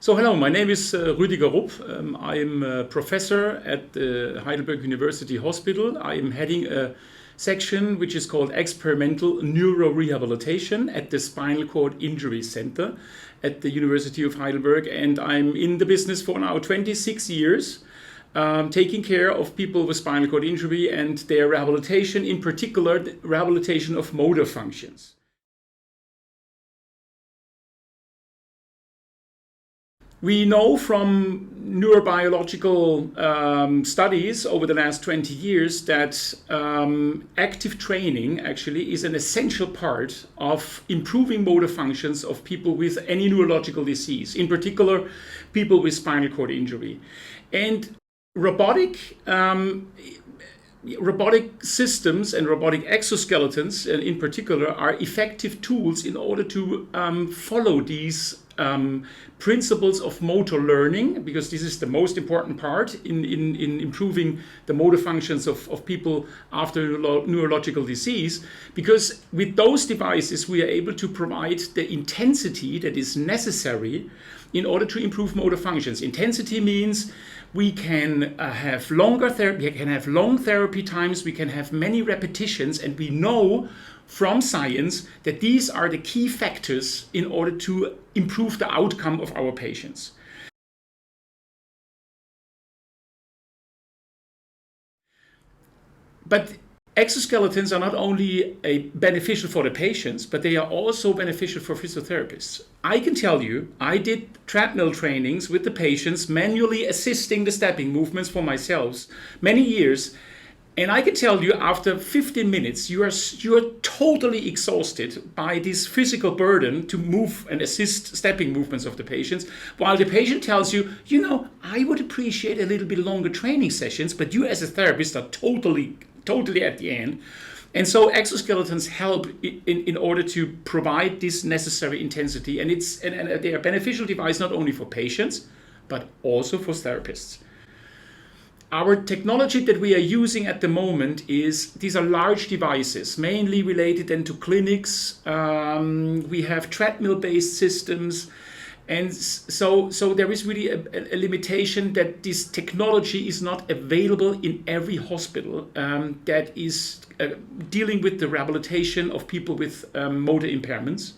So hello, my name is Rüdiger Rupp. I'm a professor at the Heidelberg University Hospital. I'm heading a section which is called Experimental Neurorehabilitation at the Spinal Cord Injury Center at the University of Heidelberg. And I'm in the business for now 26 years, taking care of people with spinal cord injury and their rehabilitation, in particular, the rehabilitation of motor functions. We know from neurobiological studies over the last 20 years that active training actually is an essential part of improving motor functions of people with any neurological disease, in particular people with spinal cord injury. And robotic systems and robotic exoskeletons in particular are effective tools in order to follow these principles of motor learning, because this is the most important part in improving the motor functions of people after neurological disease, because with those devices we are able to provide the intensity that is necessary in order to improve motor functions. Intensity means we can have longer therapy, we can have long therapy times, we can have many repetitions, and we know from science that these are the key factors in order to improve the outcome of our patients. But exoskeletons are not only beneficial for the patients, but they are also beneficial for physiotherapists. I can tell you, I did treadmill trainings with the patients, manually assisting the stepping movements for myself many years. And I can tell you, after 15 minutes, you are totally exhausted by this physical burden to move and assist stepping movements of the patients, while the patient tells you, I would appreciate a little bit longer training sessions, but you as a therapist are totally at the end. And so exoskeletons help in order to provide this necessary intensity, and they are a beneficial device not only for patients, but also for therapists. Our technology that we are using at the moment these are large devices, mainly related then to clinics. We have treadmill-based systems. And so there is really a limitation that this technology is not available in every hospital that is dealing with the rehabilitation of people with motor impairments.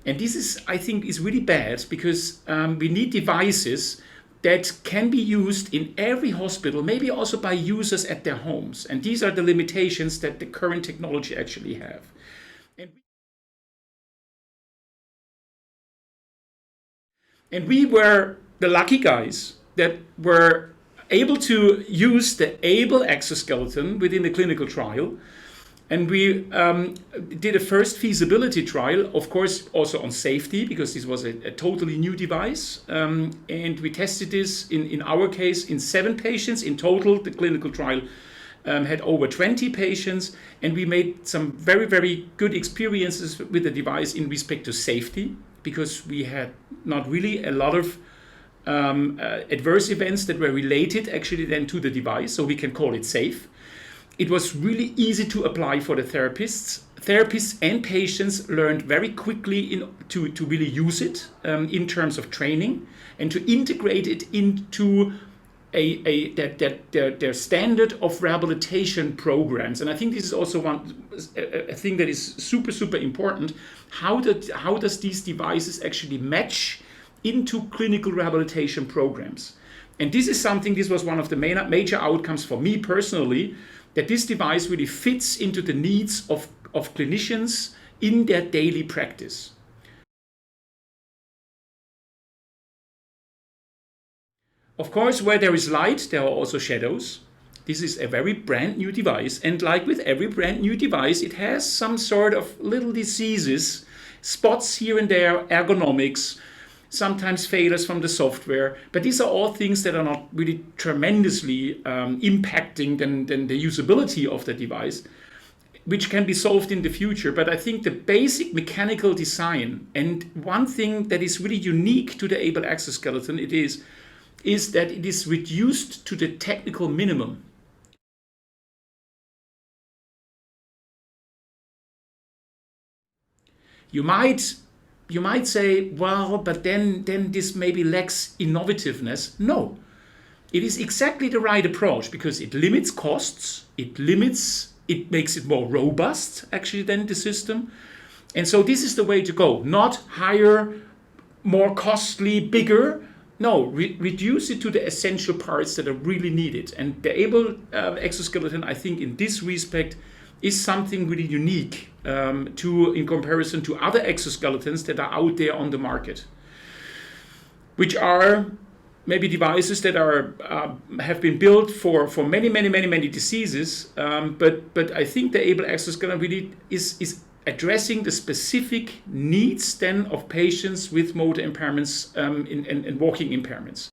And this is, I think, is really bad, because we need devices that can be used in every hospital, maybe also by users at their homes. And these are the limitations that the current technology actually have. And we were the lucky guys that were able to use the ABLE exoskeleton within the clinical trial. And we did a first feasibility trial, of course, also on safety, because this was a totally new device. And we tested this, in our case, in 7 patients. In total, the clinical trial had over 20 patients. And we made some very, very good experiences with the device in respect to safety, because we had not really a lot of adverse events that were related actually then to the device, so we can call it safe. It was really easy to apply for the therapists. Therapists and patients learned very quickly to really use it in terms of training and to integrate it into their standard of rehabilitation programs. And I think this is also a thing that is super, super important. How does these devices actually match into clinical rehabilitation programs? And this was one of the major outcomes for me personally, that this device really fits into the needs of clinicians in their daily practice. Of course, where there is light, there are also shadows. This is a very brand new device, and like with every brand new device, it has some sort of little diseases, spots here and there, ergonomics, sometimes failures from the software, but these are all things that are not really tremendously impacting the usability of the device, which can be solved in the future. But I think the basic mechanical design, and one thing that is really unique to the ABLE exoskeleton, is that it is reduced to the technical minimum. You might you might say, well, but then this maybe lacks innovativeness. No, it is exactly the right approach because it limits costs, it makes it more robust actually than the system. And so this is the way to go, not hire more costly, bigger. No, reduce it to the essential parts that are really needed. And the ABLE exoskeleton, I think in this respect, is something really unique in comparison to other exoskeletons that are out there on the market, which are maybe devices that have been built for many diseases. But I think the ABLE exoskeleton really is addressing the specific needs then of patients with motor impairments and walking impairments.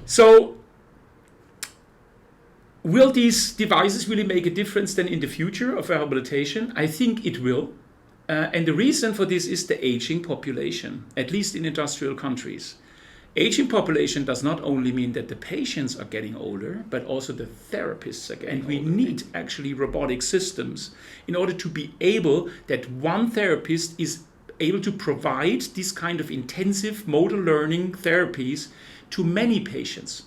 So will these devices really make a difference then in the future of rehabilitation? I think it will. And the reason for this is the aging population, at least in industrial countries. Aging population does not only mean that the patients are getting older, but also the therapists are getting older. And we need actually robotic systems in order to be able that one therapist is able to provide this kind of intensive motor learning therapies to many patients.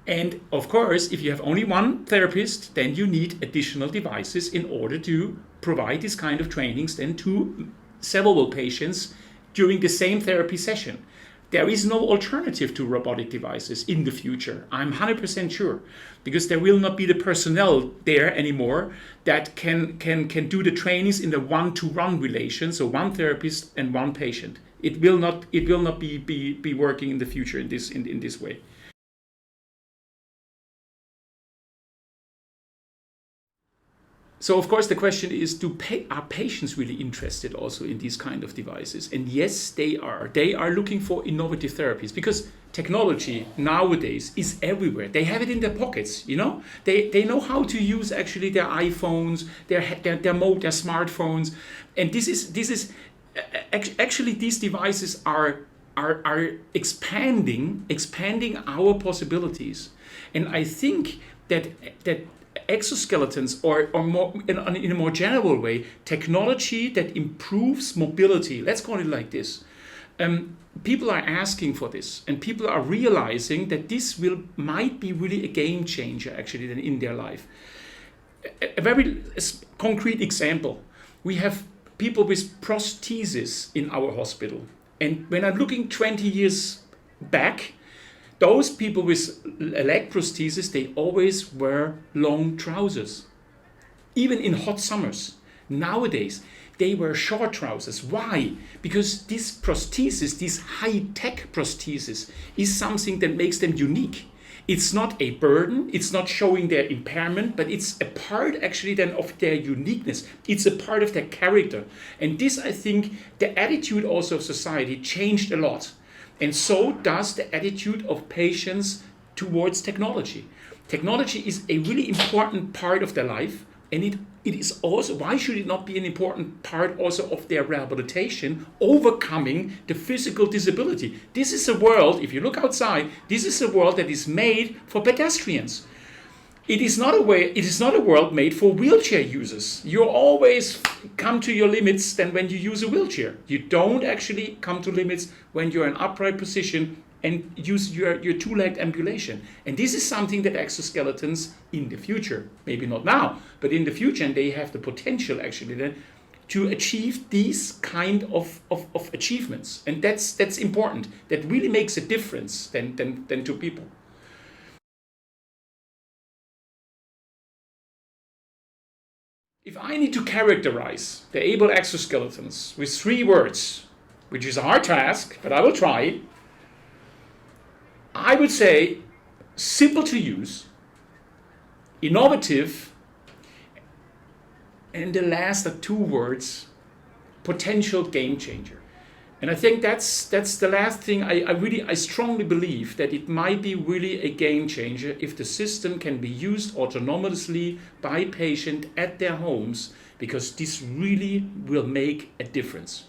And of course, if you have only one therapist, then you need additional devices in order to provide this kind of trainings then to several patients during the same therapy session. There is no alternative to robotic devices in the future. I'm 100% sure, because there will not be the personnel there anymore that can do the trainings in a one-to-one relation, so one therapist and one patient. It will not be working in the future in this way. So of course the question is, are patients really interested also in these kind of devices? And yes, they are. They are looking for innovative therapies because technology nowadays is everywhere. They have it in their pockets, you know? They know how to use actually their iPhones, their smartphones. And this is actually these devices are expanding our possibilities. And I think that exoskeletons or more in a more general way, technology that improves mobility, let's call it like this. People are asking for this, and people are realizing that this might be really a game changer actually then in their life. A very concrete example: we have people with prosthesis in our hospital, and when I'm looking 20 years back, those people with leg prosthesis, they always wear long trousers, even in hot summers. Nowadays, they wear short trousers. Why? Because this prosthesis, this high-tech prosthesis, is something that makes them unique. It's not a burden, it's not showing their impairment, but it's a part actually then of their uniqueness. It's a part of their character. And this, I think, the attitude also of society changed a lot. And so does the attitude of patients towards technology. Technology is a really important part of their life, and it is also, why should it not be an important part also of their rehabilitation, overcoming the physical disability? This is a world, if you look outside, this is a world that is made for pedestrians. It is not a world made for wheelchair users. You always come to your limits then when you use a wheelchair. You don't actually come to limits when you're in an upright position and use your two-legged ambulation. And this is something that exoskeletons in the future, maybe not now, but in the future, and they have the potential actually then to achieve these kind of achievements. And that's important. That really makes a difference than to people. If I need to characterize the ABLE exoskeletons with 3 words, which is a hard task, but I will try, I would say simple to use, innovative, and the last are 2 words, potential game changer. And I think that's the last thing. I strongly believe that it might be really a game changer if the system can be used autonomously by patient at their homes, because this really will make a difference.